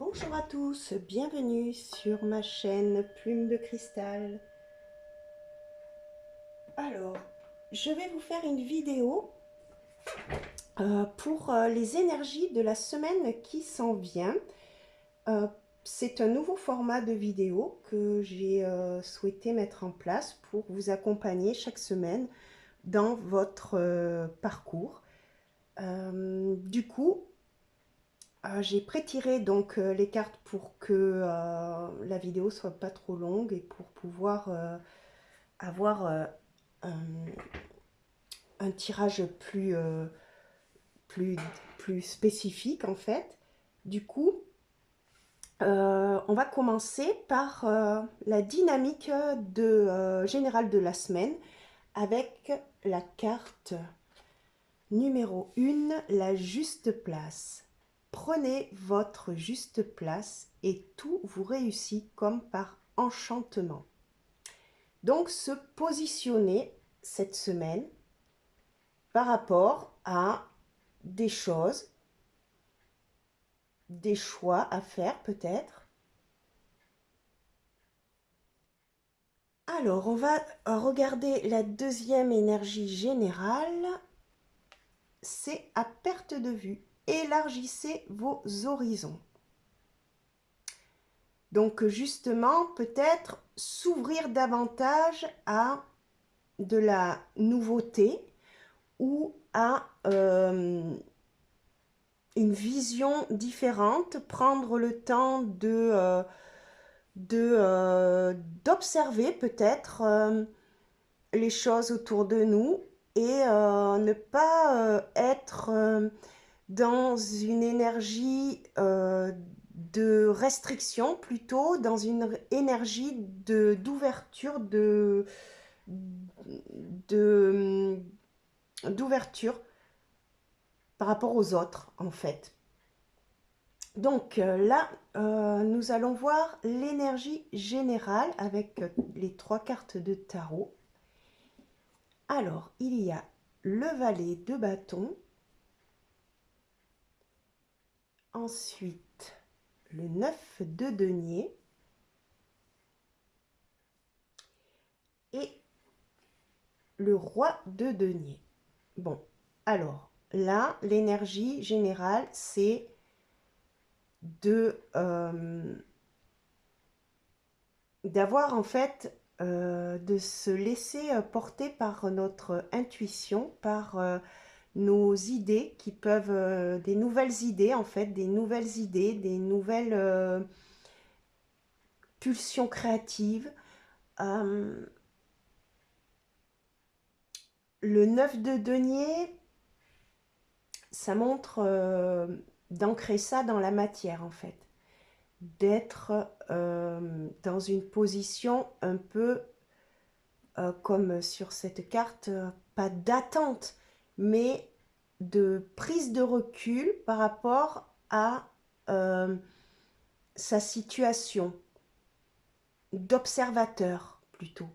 Bonjour à tous, bienvenue sur ma chaîne Plume de Cristal. Alors, je vais vous faire une vidéo pour les énergies de la semaine qui s'en vient. Euh, c'est un nouveau format de vidéo que j'ai souhaité mettre en place pour vous accompagner chaque semaine dans votre parcours. Du coup, j'ai prétiré donc les cartes pour que la vidéo soit pas trop longue et pour pouvoir avoir un, un tirage plus, plus spécifique en fait. Du coup, on va commencer par la dynamique générale de la semaine avec la carte numéro 1, la juste place. Prenez votre juste place et tout vous réussit comme par enchantement. Donc, se positionner cette semaine par rapport à des choses, des choix à faire peut-être. Alors, on va regarder la deuxième énergie générale. C'est à perte de vue. Élargissez vos horizons. Donc, justement, peut-être s'ouvrir davantage à de la nouveauté ou à une vision différente, prendre le temps d'observer peut-être les choses autour de nous et ne pas être dans une énergie de restriction, plutôt dans une énergie d'ouverture, d'ouverture par rapport aux autres en fait. Donc là, nous allons voir l'énergie générale avec les 3 cartes de tarot. Alors, il y a le valet de bâton, ensuite le 9 de denier et le roi de denier. Bon, alors là, l'énergie générale, c'est d'avoir en fait, de se laisser porter par notre intuition, par nos idées qui peuvent, des nouvelles idées en fait, des nouvelles idées, des nouvelles pulsions créatives. Le 9 de denier, ça montre d'ancrer ça dans la matière en fait, d'être dans une position un peu comme sur cette carte, pas d'attente, mais de prise de recul par rapport à euh, sa situation, d'observateur plutôt.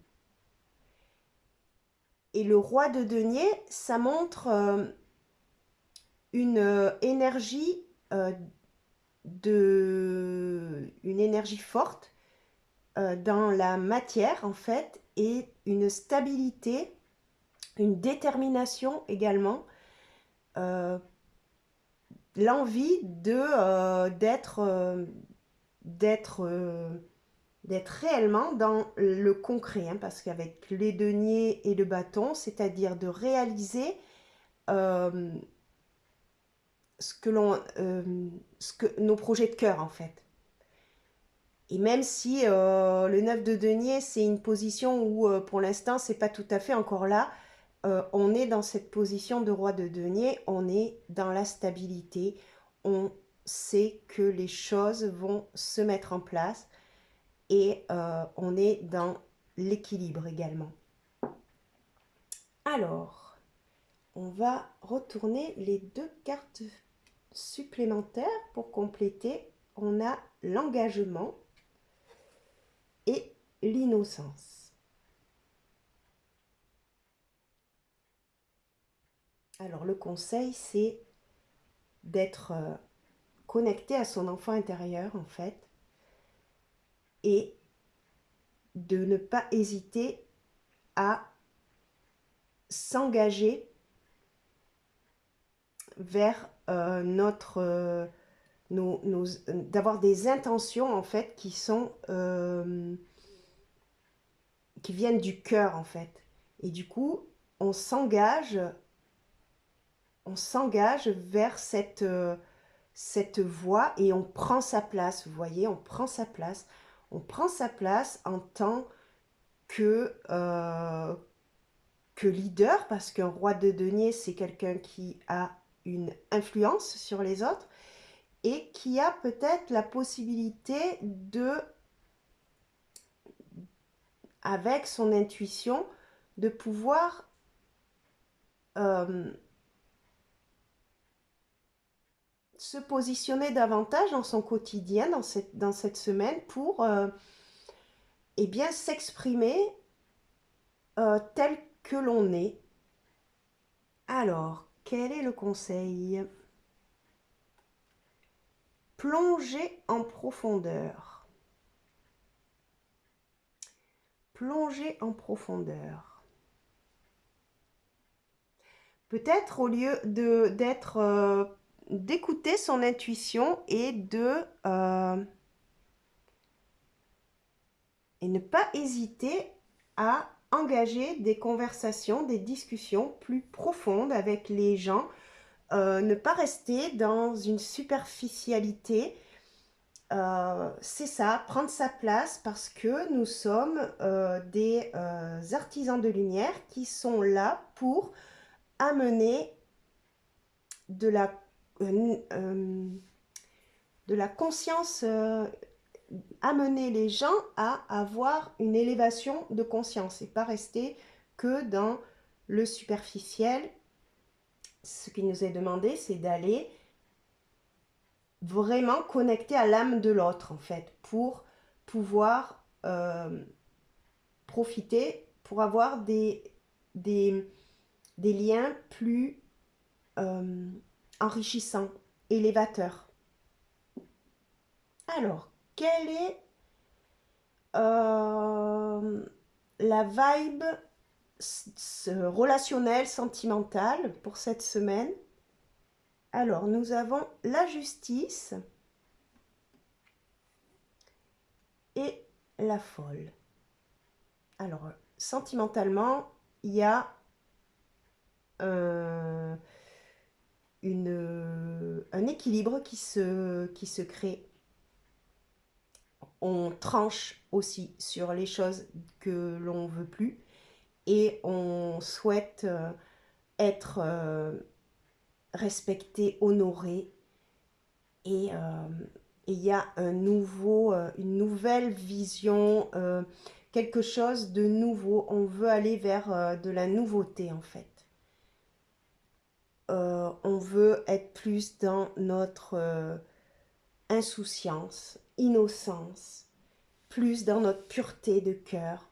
Et le roi de denier, ça montre une énergie une énergie forte dans la matière en fait, et une stabilité, une détermination également, l'envie d'être réellement dans le concret, hein, parce qu'avec les deniers et le bâton, c'est-à-dire de réaliser euh, ce que nos projets de cœur en fait. Et même si le 9 de denier, c'est une position où pour l'instant, c'est pas tout à fait encore là, on est dans cette position de roi de denier, on est dans la stabilité, on sait que les choses vont se mettre en place et on est dans l'équilibre également. Alors, on va retourner les 2 cartes supplémentaires pour compléter. On a l'engagement et l'innocence. Alors le conseil, c'est d'être connecter à son enfant intérieur en fait, et de ne pas hésiter à s'engager vers d'avoir des intentions en fait qui viennent du cœur en fait. Et du coup, on s'engage, on s'engage vers cette voie et on prend sa place. Vous voyez, on prend sa place. On prend sa place en tant que leader, parce qu'un roi de denier, c'est quelqu'un qui a une influence sur les autres et qui a peut-être la possibilité de, avec son intuition, de pouvoir se positionner davantage dans son quotidien, dans cette semaine, pour eh bien, s'exprimer tel que l'on est. Alors, quel est le conseil? Plonger en profondeur. Plonger en profondeur. Peut-être au lieu d'écouter son intuition et et ne pas hésiter à engager des conversations, des discussions plus profondes avec les gens, ne pas rester dans une superficialité. C'est ça, prendre sa place, parce que nous sommes des artisans de lumière qui sont là pour amener de la, de la conscience, amener les gens à avoir une élévation de conscience et pas rester que dans le superficiel. Ce qui nous est demandé, c'est d'aller vraiment connecter à l'âme de l'autre en fait, pour pouvoir profiter, pour avoir des liens plus enrichissants, élévateurs. Alors, quelle est la vibe relationnelle, sentimentale pour cette semaine? Alors, nous avons la justice et la folle. Alors, sentimentalement, il y a un équilibre qui se crée. On tranche aussi sur les choses que l'on veut plus et on souhaite être respecté, honoré, et il y a une nouvelle vision, quelque chose de nouveau. On veut aller vers de la nouveauté en fait. On veut être plus dans notre insouciance, innocence, plus dans notre pureté de cœur.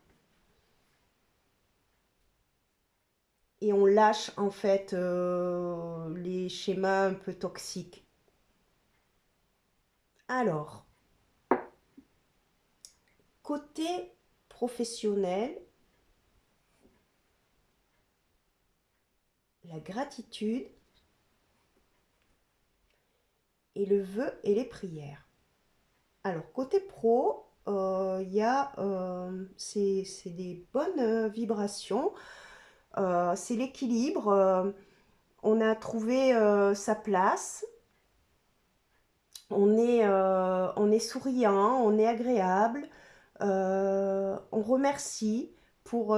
Et on lâche en fait les schémas un peu toxiques. Alors, côté professionnel, la gratitude et le vœu et les prières. Alors, côté pro, c'est des bonnes vibrations, c'est l'équilibre, on a trouvé sa place, on est souriant, on est agréable, on remercie pour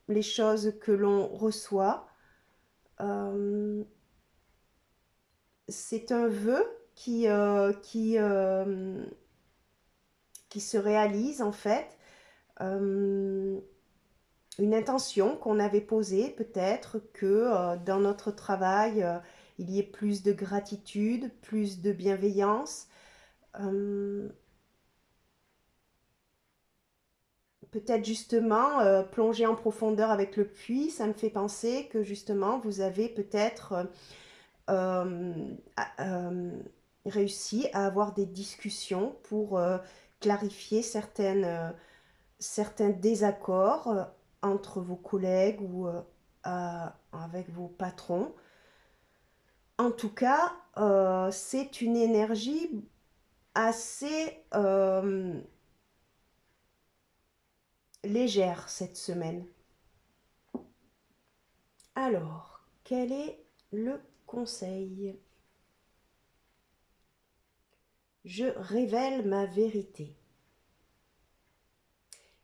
les choses que l'on reçoit. C'est un vœu qui se réalise en fait. Une intention qu'on avait posée, peut-être que dans notre travail, il y ait plus de gratitude, plus de bienveillance. Peut-être justement plonger en profondeur avec le puits, ça me fait penser que justement vous avez peut-être réussi à avoir des discussions pour clarifier certains désaccords entre vos collègues ou avec vos patrons. En tout cas, c'est une énergie assez légère cette semaine. Alors, quel est le conseil? Je révèle ma vérité.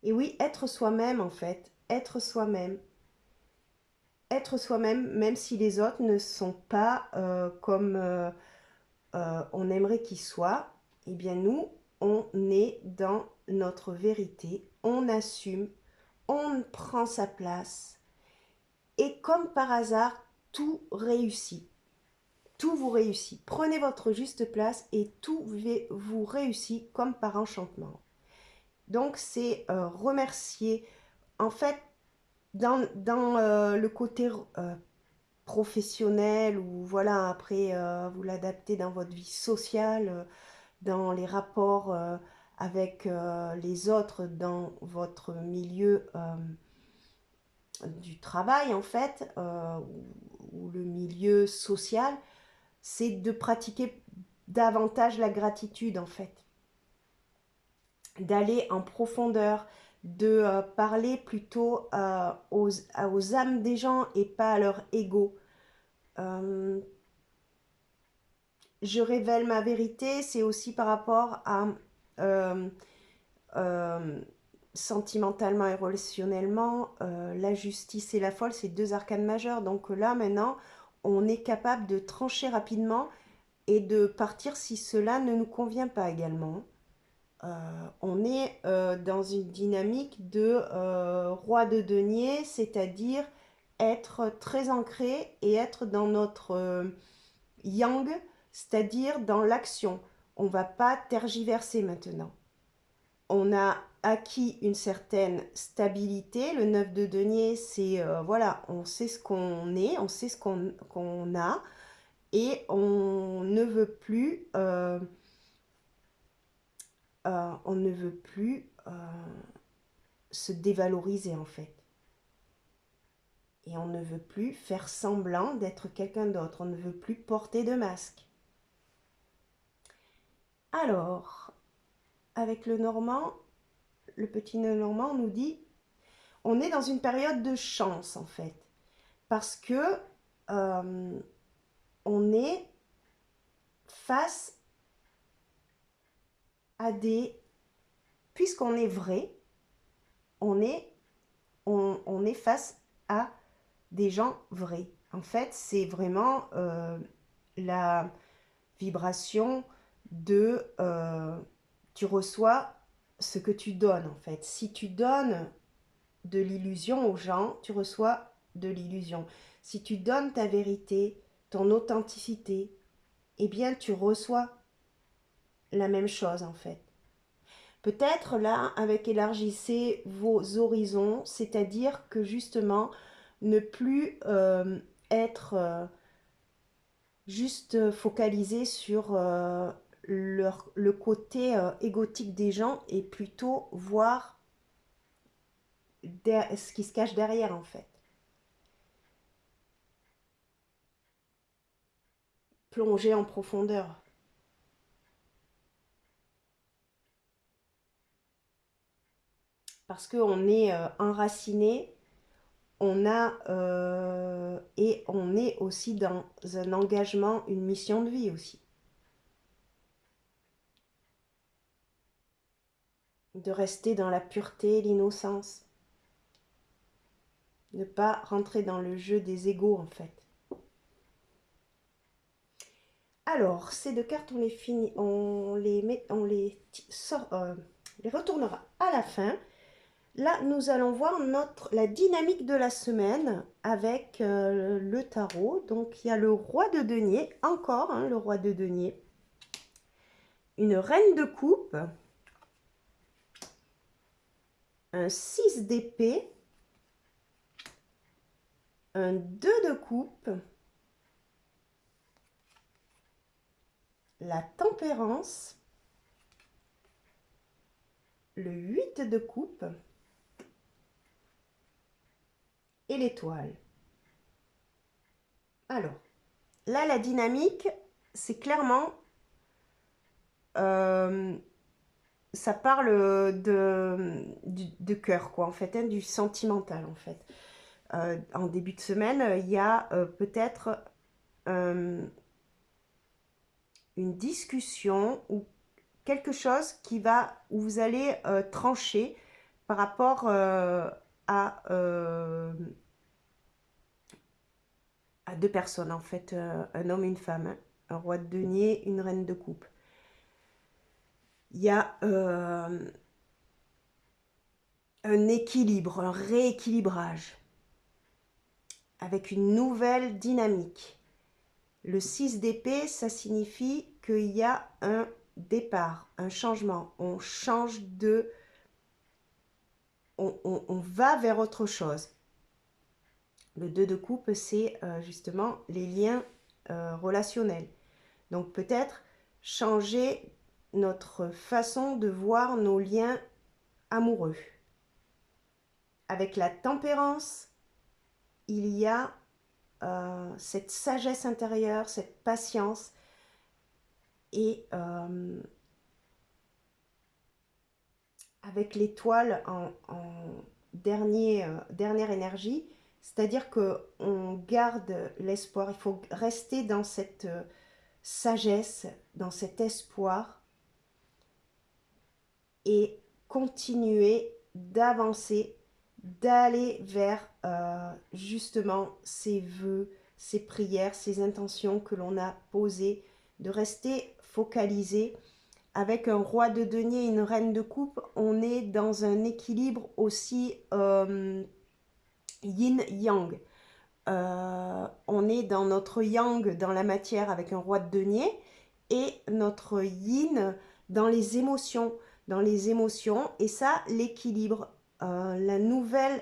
Et oui, être soi-même en fait, être soi-même. Être soi-même, même si les autres ne sont pas comme on aimerait qu'ils soient, eh bien nous, on est dans notre vérité, on assume, on prend sa place. Et comme par hasard, tout réussit. Tout vous réussit. Prenez votre juste place et tout vous réussit comme par enchantement. Donc c'est remercier. En fait, dans le côté professionnel ou voilà, après vous l'adaptez dans votre vie sociale, dans les rapports avec les autres, dans votre milieu du travail en fait, ou le milieu social, c'est de pratiquer davantage la gratitude en fait, d'aller en profondeur, de parler plutôt aux âmes des gens et pas à leur ego. Euh, je révèle ma vérité, c'est aussi par rapport à euh, euh, sentimentalement et relationnellement, la justice et la folle, c'est deux arcanes majeures. Donc là, maintenant, on est capable de trancher rapidement et de partir si cela ne nous convient pas également. On est dans une dynamique de roi de denier, c'est-à-dire être très ancré et être dans notre yang, c'est-à-dire dans l'action. On ne va pas tergiverser maintenant. On a acquis une certaine stabilité. Le 9 de denier, c'est voilà, on sait ce qu'on est, on sait ce qu'on a et on ne veut plus se dévaloriser en fait. Et on ne veut plus faire semblant d'être quelqu'un d'autre. On ne veut plus porter de masque. Alors, avec le Normand, le petit Normand nous dit, on est dans une période de chance en fait. Parce que on est face à des... Puisqu'on est vrai, on est face à des gens vrais. En fait, c'est vraiment la vibration de tu reçois ce que tu donnes en fait. Si tu donnes de l'illusion aux gens, tu reçois de l'illusion. Si tu donnes ta vérité, ton authenticité, eh bien tu reçois la même chose en fait. Peut-être là, avec élargissez vos horizons, c'est-à-dire que justement, ne plus être juste focalisé sur le côté égotique des gens et plutôt voir ce qui se cache derrière en fait. Plonger en profondeur. Parce qu'on est enraciné, et on est aussi dans un engagement, une mission de vie aussi. De rester dans la pureté et l'innocence. Ne pas rentrer dans le jeu des égos en fait. Alors, ces deux cartes, on les finit, les retournera à la fin. Là, nous allons voir la dynamique de la semaine avec le tarot. Donc, il y a le roi de denier, encore le roi de denier. Une reine de coupe. Un 6 d'épée. Un 2 de coupe. la tempérance, le 8 de coupe et l'étoile. Alors, là, la dynamique, c'est clairement, ça parle de cœur, quoi, en fait, hein, du sentimental, en fait. En début de semaine, il y a peut-être une discussion ou quelque chose où vous allez trancher par rapport à, euh, à deux personnes, en fait, un homme et une femme, hein, un roi de denier, une reine de coupe. Il y a un équilibre, un rééquilibrage avec une nouvelle dynamique. Le 6 d'épée, ça signifie qu'il y a un départ, un changement. On change de... On va vers autre chose. Le 2 de coupe, c'est justement les liens relationnels. Donc peut-être changer notre façon de voir nos liens amoureux. Avec la tempérance, il y a cette sagesse intérieure, cette patience et avec l'étoile en dernière énergie, c'est-à-dire qu'on garde l'espoir, il faut rester dans cette sagesse, dans cet espoir et continuer d'avancer, d'aller vers justement ces vœux, ces prières, ces intentions que l'on a posées, de rester focalisé. Avec un roi de denier et une reine de coupe, on est dans un équilibre aussi yin-yang. On est dans notre yang dans la matière avec un roi de denier et notre yin dans les émotions. Dans les émotions, et ça, l'équilibre, la nouvelle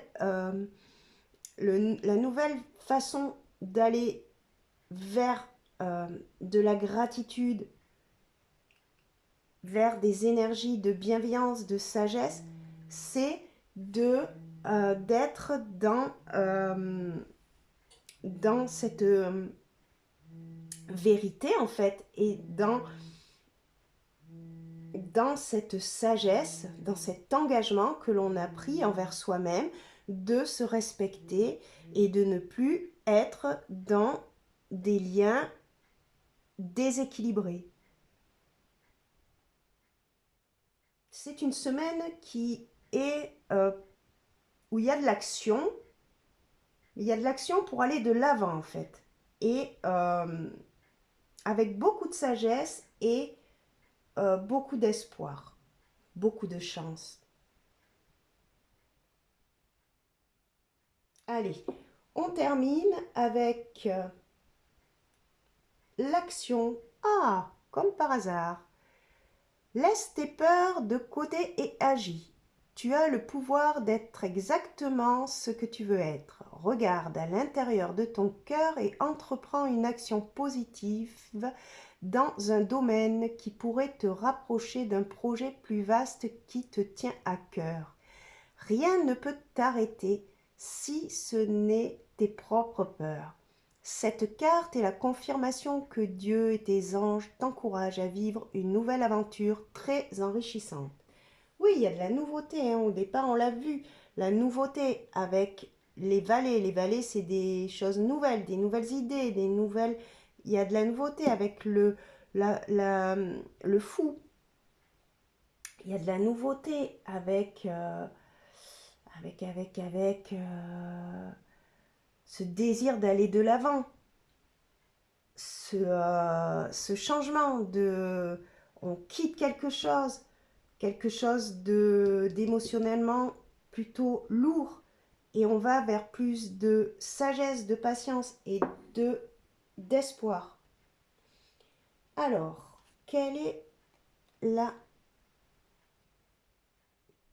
façon d'aller vers de la gratitude, vers des énergies de bienveillance, de sagesse, c'est d'être dans cette vérité en fait et dans cette sagesse, dans cet engagement que l'on a pris envers soi-même de se respecter et de ne plus être dans des liens déséquilibrés. C'est une semaine qui est où il y a de l'action. Il y a de l'action pour aller de l'avant en fait. Et avec beaucoup de sagesse et beaucoup d'espoir, beaucoup de chance. Allez, on termine avec l'action. Ah, comme par hasard. Laisse tes peurs de côté et agis. Tu as le pouvoir d'être exactement ce que tu veux être. Regarde à l'intérieur de ton cœur et entreprends une action positive dans un domaine qui pourrait te rapprocher d'un projet plus vaste qui te tient à cœur. Rien ne peut t'arrêter si ce n'est tes propres peurs. Cette carte est la confirmation que Dieu et tes anges t'encouragent à vivre une nouvelle aventure très enrichissante. Oui, il y a de la nouveauté, hein. Au départ, on l'a vu, la nouveauté avec les vallées. Les vallées, c'est des choses nouvelles, des nouvelles idées, des nouvelles... Il y a de la nouveauté avec le fou. Il y a de la nouveauté avec ce désir d'aller de l'avant, ce changement de... On quitte quelque chose d'émotionnellement plutôt lourd, et on va vers plus de sagesse, de patience et d'espoir. Alors, quelle est la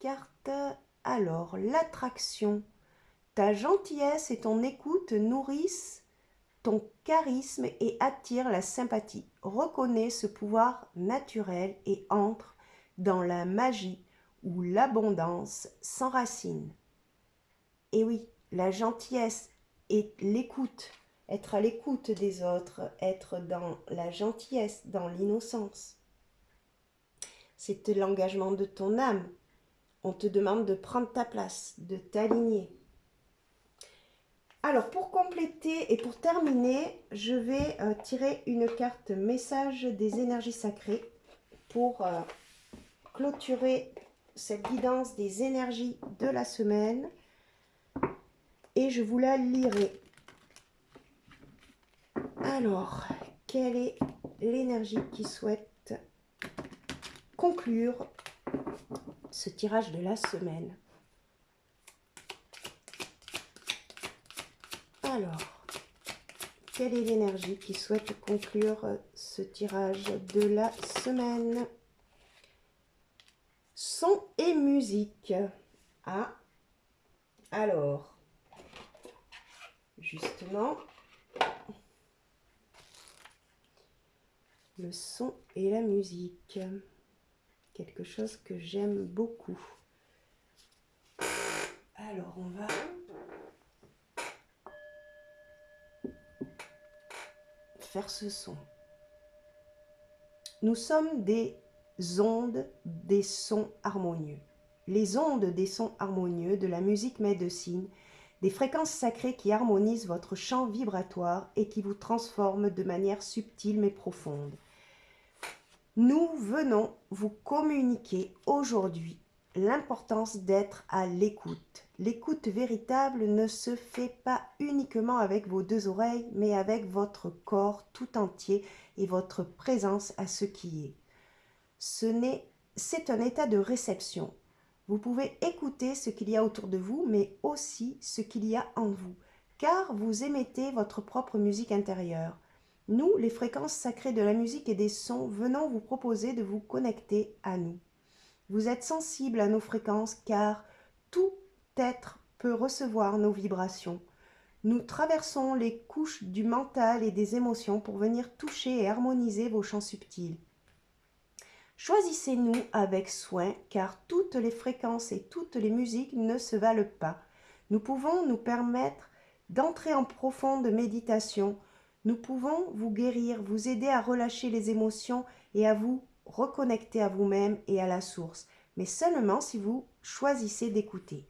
carte? Alors, l'attraction. Ta gentillesse et ton écoute nourrissent ton charisme et attire la sympathie. Reconnais ce pouvoir naturel et entre dans la magie où l'abondance s'enracine. Et oui, la gentillesse et l'écoute, être à l'écoute des autres, être dans la gentillesse, dans l'innocence. C'est l'engagement de ton âme. On te demande de prendre ta place, de t'aligner. Alors, pour compléter et pour terminer, je vais tirer une carte message des énergies sacrées pour clôturer cette guidance des énergies de la semaine. Et je vous la lirai. Alors, quelle est l'énergie qui souhaite conclure ce tirage de la semaine? Alors, quelle est l'énergie qui souhaite conclure ce tirage de la semaine? Son et musique. Ah, alors, justement, le son et la musique. Quelque chose que j'aime beaucoup. Alors, on va faire ce son. Nous sommes des ondes des sons harmonieux. Les ondes des sons harmonieux de la musique médecine, des fréquences sacrées qui harmonisent votre champ vibratoire et qui vous transforment de manière subtile mais profonde. Nous venons vous communiquer aujourd'hui l'importance d'être à l'écoute. L'écoute véritable ne se fait pas uniquement avec vos deux oreilles, mais avec votre corps tout entier et votre présence à ce qui est. C'est un état de réception. Vous pouvez écouter ce qu'il y a autour de vous, mais aussi ce qu'il y a en vous, car vous émettez votre propre musique intérieure. Nous, les fréquences sacrées de la musique et des sons, venons vous proposer de vous connecter à nous. Vous êtes sensible à nos fréquences car tout être peut recevoir nos vibrations. Nous traversons les couches du mental et des émotions pour venir toucher et harmoniser vos champs subtils. Choisissez-nous avec soin car toutes les fréquences et toutes les musiques ne se valent pas. Nous pouvons nous permettre d'entrer en profonde méditation. Nous pouvons vous guérir, vous aider à relâcher les émotions et à vous reconnecter à vous-même et à la source, mais seulement si vous choisissez d'écouter.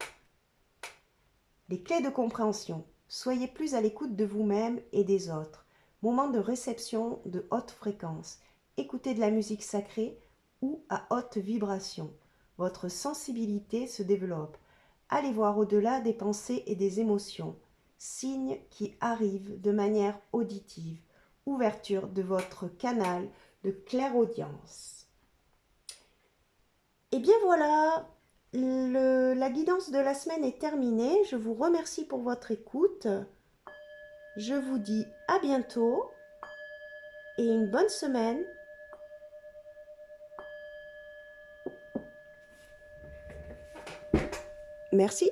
Les clés de compréhension. Soyez plus à l'écoute de vous-même et des autres. Moment de réception de haute fréquence. Écoutez de la musique sacrée ou à haute vibration. Votre sensibilité se développe. Allez voir au-delà des pensées et des émotions. Signes qui arrivent de manière auditive. Ouverture de votre canal de clairaudience. Et bien voilà, la guidance de la semaine est terminée. Je vous remercie pour votre écoute. Je vous dis à bientôt et une bonne semaine. Merci.